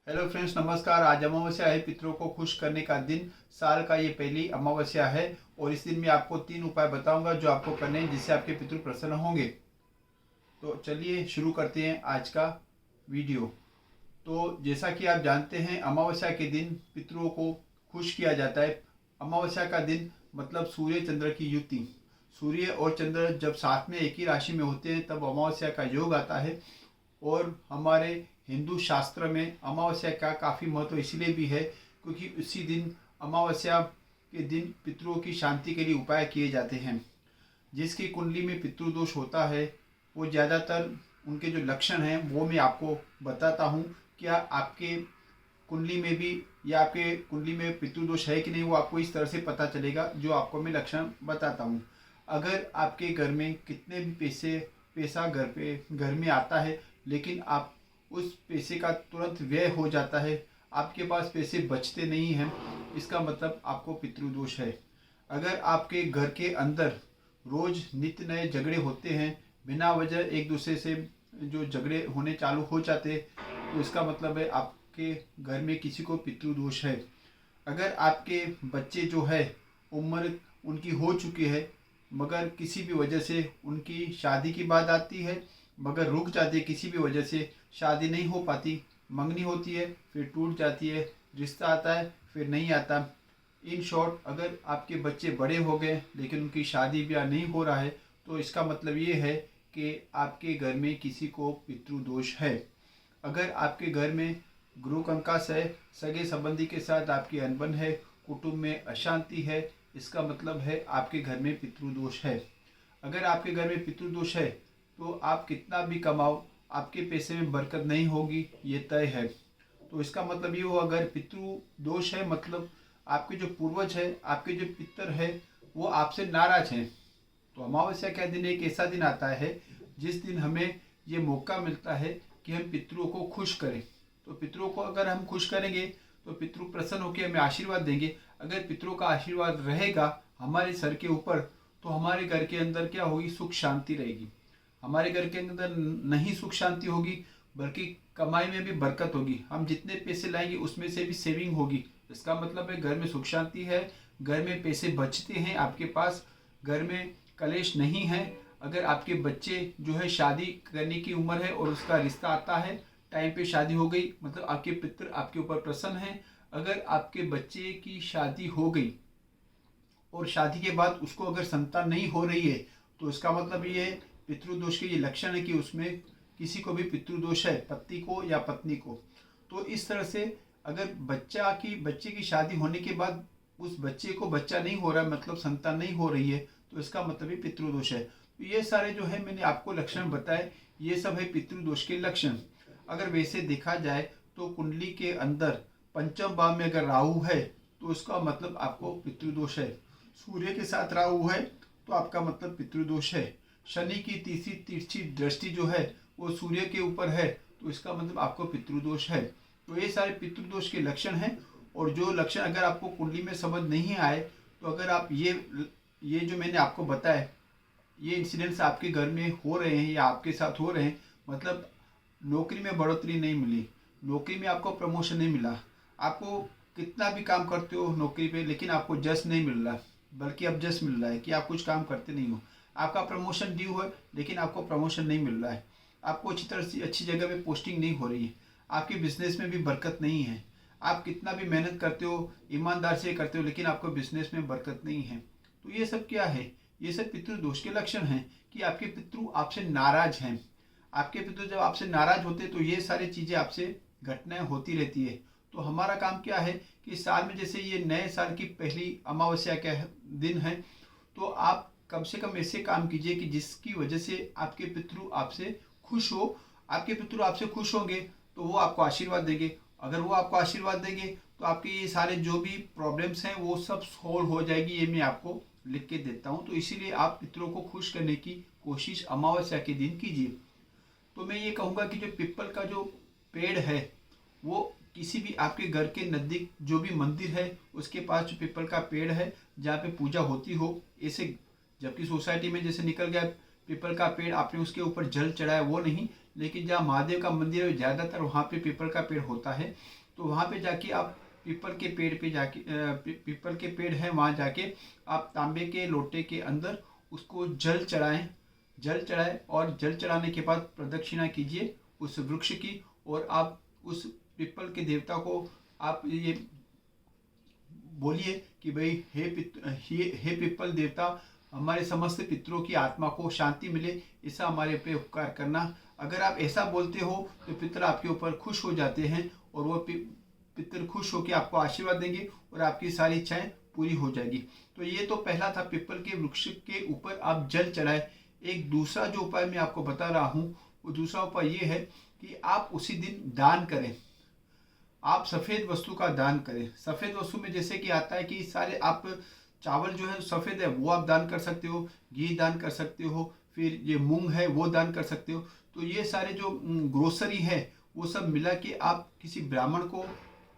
Hello friends, नमस्कार। आज अमावस्या है। पितरों को खुश करने का दिन, साल का ये पहली अमावस्या है और इस दिन मैं आपको 3 उपाय बताऊंगा जो आपको करने हैं जिससे आपके पितृ प्रसन्न होंगे। तो चलिए शुरू करते हैं आज का वीडियो। तो जैसा कि आप जानते हैं, अमावस्या के दिन पितरों को खुश किया जाता है। अमावस्या का दिन मतलब सूर्य चंद्र की युति। सूर्य और चंद्र जब साथ में एक ही राशि में होते हैं तब अमावस्या का योग आता है। और हमारे हिंदू शास्त्र में अमावस्या का काफ़ी महत्व इसलिए भी है क्योंकि उसी दिन, अमावस्या के दिन, पितरों की शांति के लिए उपाय किए जाते हैं। जिसकी कुंडली में पितृदोष होता है वो ज़्यादातर, उनके जो लक्षण हैं वो मैं आपको बताता हूँ। क्या आपके कुंडली में भी या आपके कुंडली में पितृदोष है कि नहीं, वो आपको इस तरह से पता चलेगा जो आपको मैं लक्षण बताता हूँ। अगर आपके घर में कितने भी पैसा घर में आता है लेकिन आप उस पैसे का तुरंत व्यय हो जाता है, आपके पास पैसे बचते नहीं हैं, इसका मतलब आपको पितृदोष है। अगर आपके घर के अंदर रोज नित्य नए झगड़े होते हैं, बिना वजह एक दूसरे से जो झगड़े होने चालू हो जाते, तो इसका मतलब है आपके घर में किसी को पितृदोष है। अगर आपके बच्चे जो है, उम्र उनकी हो चुकी है मगर किसी भी वजह से उनकी शादी की बात आती है मगर रुक जाती है, किसी भी वजह से शादी नहीं हो पाती, मंगनी होती है फिर टूट जाती है, रिश्ता आता है फिर नहीं आता। इन शॉर्ट, अगर आपके बच्चे बड़े हो गए लेकिन उनकी शादी ब्याह नहीं हो रहा है तो इसका मतलब ये है कि आपके घर में किसी को पितृदोष है। अगर आपके घर में गुरु कंकास है, सगे संबंधी के साथ आपकी अनबन है, कुटुंब में अशांति है, इसका मतलब है आपके घर में पितृदोष है। अगर आपके घर में पितृदोष है तो आप कितना भी कमाओ, आपके पैसे में बरकत नहीं होगी, ये तय है। तो इसका मतलब ये हुआ, अगर पितृ दोष है मतलब आपके जो पूर्वज है, आपके जो पितर है, वो आपसे नाराज हैं। तो अमावस्या का दिन एक ऐसा दिन आता है जिस दिन हमें ये मौका मिलता है कि हम पितरों को खुश करें। तो पितरों को अगर हम खुश करेंगे तो पितृ प्रसन्न होकर हमें आशीर्वाद देंगे। अगर पितरों का आशीर्वाद रहेगा हमारे सर के ऊपर तो हमारे घर के अंदर क्या होगी, सुख शांति रहेगी। हमारे घर के अंदर नहीं सुख शांति होगी बल्कि कमाई में भी बरकत होगी। हम जितने पैसे लाएंगे उसमें से भी सेविंग होगी। इसका मतलब है घर में सुख शांति है, घर में पैसे बचते हैं आपके पास, घर में कलेश नहीं है। अगर आपके बच्चे जो है शादी करने की उम्र है और उसका रिश्ता आता है, टाइम पे शादी हो गई, मतलब आपके पितृ आपके ऊपर प्रसन्न हैं। अगर आपके बच्चे की शादी हो गई और शादी के बाद उसको अगर संतान नहीं हो रही है तो इसका मतलब ये पितृदोष के ये लक्षण है कि उसमें किसी को भी पितृदोष है, पति को या पत्नी को। तो इस तरह से अगर बच्चे की शादी होने के बाद उस बच्चे को बच्चा नहीं हो रहा, मतलब संतान नहीं हो रही है, तो इसका मतलब ही पितृदोष है। तो ये सारे जो है मैंने आपको लक्षण बताए, ये सब है पितृदोष के लक्षण। अगर वैसे देखा जाए तो कुंडली के अंदर पंचम भाव में अगर राहु है तो उसका मतलब आपको पितृदोष है। सूर्य के साथ राहु है तो आपका मतलब पितृदोष है। शनि की तीसरी तिरछी दृष्टि जो है वो सूर्य के ऊपर है तो इसका मतलब आपको पितृदोष है। तो ये सारे पितृदोष के लक्षण हैं। और जो लक्षण अगर आपको कुंडली में समझ नहीं आए तो अगर आप ये जो मैंने आपको बताया, ये इंसिडेंट्स आपके घर में हो रहे हैं या आपके साथ हो रहे हैं, मतलब नौकरी में बढ़ोतरी नहीं मिली, नौकरी में आपको प्रमोशन नहीं मिला, आपको कितना भी काम करते हो नौकरी पे लेकिन आपको जस्ट नहीं मिल रहा, बल्कि अब जस्ट मिल रहा है कि आप कुछ काम करते नहीं हो, आपका प्रमोशन ड्यू है लेकिन आपको प्रमोशन नहीं मिल रहा है, आपको अच्छी तरह से अच्छी जगह पे पोस्टिंग नहीं हो रही है, आपके बिजनेस में भी बरकत नहीं है, आप कितना भी मेहनत करते हो, ईमानदार से करते हो, लेकिन आपको बिजनेस में बरकत नहीं है। तो ये सब क्या है, ये सब पितृदोष के लक्षण हैं कि आपके पितृ आपसे नाराज हैं। आपके पितृ जब आपसे नाराज होते तो ये सारी चीज़ें आपसे घटनाएं होती रहती है। तो हमारा काम क्या है कि साल में, जैसे ये नए साल की पहली अमावस्या का दिन है, तो आप कम से कम ऐसे काम कीजिए कि जिसकी वजह से आपके पितृ आपसे खुश हो। आपके पितृ आपसे खुश होंगे तो वो आपको आशीर्वाद देंगे। अगर वो आपको आशीर्वाद देंगे तो आपके ये सारे जो भी प्रॉब्लम्स हैं वो सब सॉल्व हो जाएगी। ये मैं आपको लिख के देता हूँ। तो इसीलिए आप पितरों को खुश करने की कोशिश अमावस्या के दिन कीजिए। तो मैं ये कहूँगा कि जो पीपल का जो पेड़ है वो किसी भी आपके घर के नज़दीक जो भी मंदिर है उसके पास जो पीपल का पेड़ है जहाँ पे पूजा होती हो, ऐसे जबकि सोसाइटी में जैसे निकल गया पीपल का पेड़, आपने उसके ऊपर जल चढ़ाया वो नहीं, लेकिन जहाँ महादेव का मंदिर है ज़्यादातर वहाँ पे पीपल का पेड़ होता है। तो वहाँ पे जाके आप पीपल के पेड़ पे जाके पीपल के पेड़ है वहाँ जाके आप तांबे के लोटे के अंदर उसको जल चढ़ाएं। जल चढ़ाएं और जल चढ़ाने के बाद प्रदक्षिणा कीजिए उस वृक्ष की, और आप उस पीपल के देवता को आप ये बोलिए कि भाई हे पीपल देवता, हमारे समस्त पितरों की आत्मा को शांति मिले, ऐसा हमारे पे उपकार करना। अगर आप ऐसा बोलते हो तो पितर आपके ऊपर खुश हो जाते हैं और वो पितर खुश होकर आपको आशीर्वाद देंगे और आपकी सारी इच्छाएं पूरी हो जाएगी। तो ये तो पहला था, पीपल के वृक्ष के ऊपर आप जल चढ़ाए। एक दूसरा जो उपाय मैं आपको बता रहा हूँ, वो दूसरा उपाय ये है कि आप उसी दिन दान करें। आप सफ़ेद वस्तु का दान करें। सफ़ेद वस्तु में जैसे कि आता है कि सारे आप चावल जो है सफ़ेद है वो आप दान कर सकते हो, घी दान कर सकते हो, फिर ये मूंग है वो दान कर सकते हो। तो ये सारे जो ग्रोसरी है वो सब मिला के आप किसी ब्राह्मण को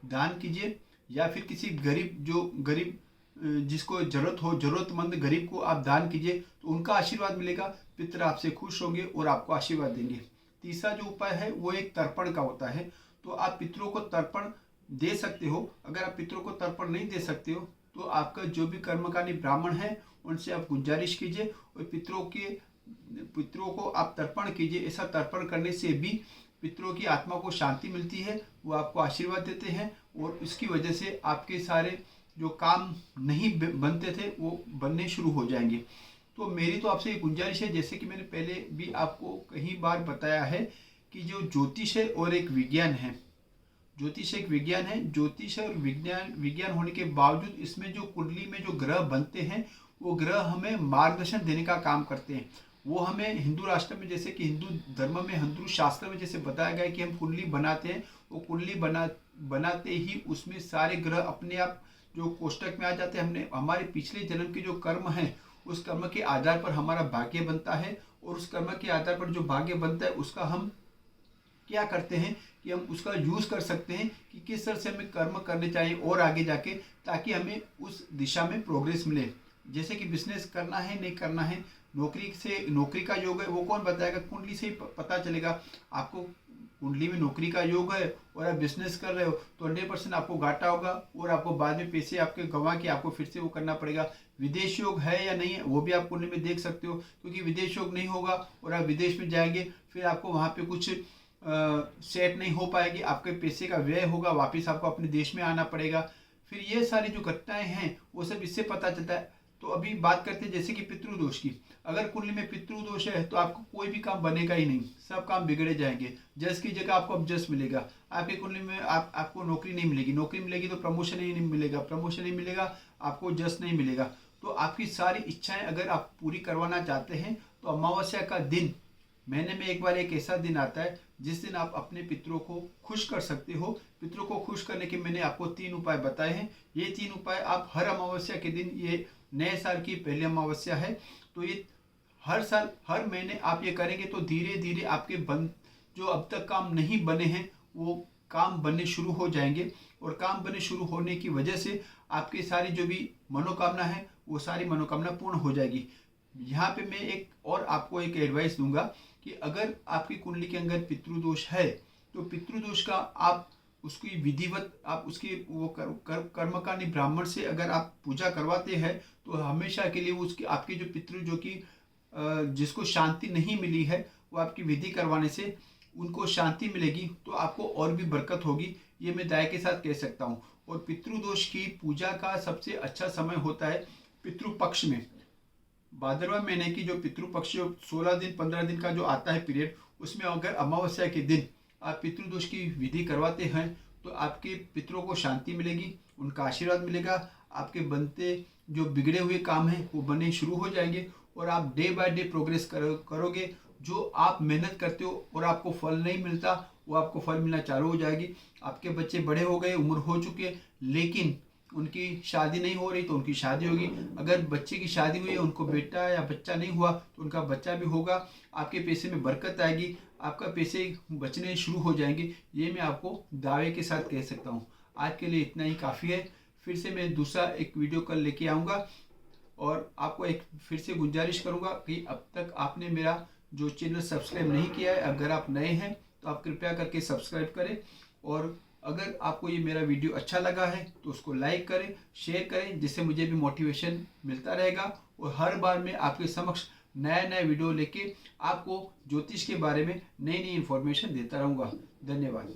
दान कीजिए, या फिर किसी गरीब जिसको ज़रूरत हो, ज़रूरतमंद गरीब को आप दान कीजिए, तो उनका आशीर्वाद मिलेगा, पितर आपसे खुश होंगे और आपको आशीर्वाद देंगे। तीसरा जो उपाय है वो एक तर्पण का होता है। तो आप पितरों को तर्पण दे सकते हो। अगर आप पितरों को तर्पण नहीं दे सकते हो तो आपका जो भी कर्मकांडी ब्राह्मण है उनसे आप गुजारिश कीजिए और पितरों को आप तर्पण कीजिए। ऐसा तर्पण करने से भी पितरों की आत्मा को शांति मिलती है, वो आपको आशीर्वाद देते हैं और इसकी वजह से आपके सारे जो काम नहीं बनते थे वो बनने शुरू हो जाएंगे। तो मेरी तो आपसे ये गुंजाइश है, जैसे कि मैंने पहले भी आपको कई बार बताया है कि जो ज्योतिष है और एक विज्ञान है, ज्योतिष एक विज्ञान है। ज्योतिष और विज्ञान होने के बावजूद इसमें जो कुंडली में जो ग्रह बनते हैं वो ग्रह हमें मार्गदर्शन देने का काम करते हैं। वो हमें हिंदू राष्ट्र में, जैसे कि हिंदू धर्म में, हिंदू शास्त्र में जैसे बताया गया है कि हम कुंडली बनाते हैं, वो कुंडली बनाते ही उसमें सारे ग्रह अपने आप जो कोष्टक में आ जाते हैं। हमने हमारे पिछले जन्म के जो कर्म है उस कर्म के आधार पर हमारा भाग्य बनता है, और उस कर्म के आधार पर जो भाग्य बनता है उसका हम क्या करते हैं कि हम उसका यूज़ कर सकते हैं कि किस तरह से हमें कर्म करने चाहिए और आगे जाके, ताकि हमें उस दिशा में प्रोग्रेस मिले। जैसे कि बिजनेस करना है नहीं करना है, नौकरी का योग है, वो कौन बताएगा? कुंडली से ही पता चलेगा। आपको कुंडली में नौकरी का योग है और आप बिजनेस कर रहे हो तो 100% आपको घाटा होगा और आपको बाद में पैसे आपके गंवा के आपको फिर से वो करना पड़ेगा। विदेश योग है या नहीं है वो भी आप कुंडली में देख सकते हो, क्योंकि विदेश योग नहीं होगा और आप विदेश में जाएंगे फिर आपको वहाँ पे कुछ सेट नहीं हो पाएगी, आपके पैसे का व्यय होगा, वापस आपको अपने देश में आना पड़ेगा। फिर ये सारी जो घटनाएं हैं वो सब इससे पता चलता है। तो अभी बात करते हैं जैसे कि पितृदोष की। अगर कुंडली में पितृदोष है तो आपको कोई भी काम बनेगा ही नहीं, सब काम बिगड़े जाएंगे। जस की जगह आपको अब जस मिलेगा। आपकी कुंडली में आपको नौकरी नहीं मिलेगी, नौकरी मिलेगी तो प्रमोशन ही नहीं मिलेगा, प्रमोशन नहीं मिलेगा आपको जस नहीं मिलेगा। तो आपकी सारी इच्छाएं अगर आप पूरी करवाना चाहते हैं तो अमावस्या का दिन, महीने में एक बार एक ऐसा दिन आता है जिस दिन आप अपने पितरों को खुश कर सकते हो। पितरों को खुश करने के मैंने आपको 3 उपाय बताए हैं। ये 3 उपाय आप हर अमावस्या के दिन, ये नए साल की पहली अमावस्या है तो ये हर साल हर महीने आप ये करेंगे तो धीरे धीरे आपके जो अब तक काम नहीं बने हैं वो काम बनने शुरू हो जाएंगे, और काम बनने शुरू होने की वजह से आपकी सारी जो भी मनोकामना है वो सारी मनोकामना पूर्ण हो जाएगी। यहाँ पे मैं एक और आपको एक एडवाइस दूंगा कि अगर आपकी कुंडली के अंदर पितृदोष है तो पितृदोष का आप उसकी विधिवत आप उसकी वो कर्मकांडी ब्राह्मण से अगर आप पूजा करवाते हैं तो हमेशा के लिए उसकी आपके जो पितृ जो कि जिसको शांति नहीं मिली है वो आपकी विधि करवाने से उनको शांति मिलेगी, तो आपको और भी बरकत होगी, ये मैं दाय के साथ कह सकता हूँ। और पितृदोष की पूजा का सबसे अच्छा समय होता है पितृपक्ष में। भादरवा महीने की जो पितृपक्ष 16 दिन 15 दिन का जो आता है पीरियड, उसमें अगर अमावस्या के दिन आप पितृदोष की विधि करवाते हैं तो आपके पितरों को शांति मिलेगी, उनका आशीर्वाद मिलेगा, आपके बनते जो बिगड़े हुए काम हैं वो बनने शुरू हो जाएंगे और आप डे बाय डे प्रोग्रेस करोगे। जो आप मेहनत करते हो और आपको फल नहीं मिलता वो आपको फल मिलना चालू हो जाएगी। आपके बच्चे बड़े हो गए, उम्र हो चुके लेकिन उनकी शादी नहीं हो रही तो उनकी शादी होगी। अगर बच्चे की शादी हुई है, उनको बेटा या बच्चा नहीं हुआ तो उनका बच्चा भी होगा। आपके पैसे में बरकत आएगी, आपका पैसे बचने शुरू हो जाएंगे। ये मैं आपको दावे के साथ कह सकता हूँ। आज के लिए इतना ही काफ़ी है। फिर से मैं दूसरा एक वीडियो कल लेके आऊँगा और आपको एक फिर से गुजारिश करूँगा कि अब तक आपने मेरा जो चैनल सब्सक्राइब नहीं किया है, अगर आप नए हैं तो आप कृपया करके सब्सक्राइब करें। और अगर आपको ये मेरा वीडियो अच्छा लगा है तो उसको लाइक करें, शेयर करें, जिससे मुझे भी मोटिवेशन मिलता रहेगा। और हर बार मैं आपके समक्ष नया नया वीडियो लेके आपको ज्योतिष के बारे में नई नई इन्फॉर्मेशन देता रहूँगा। धन्यवाद।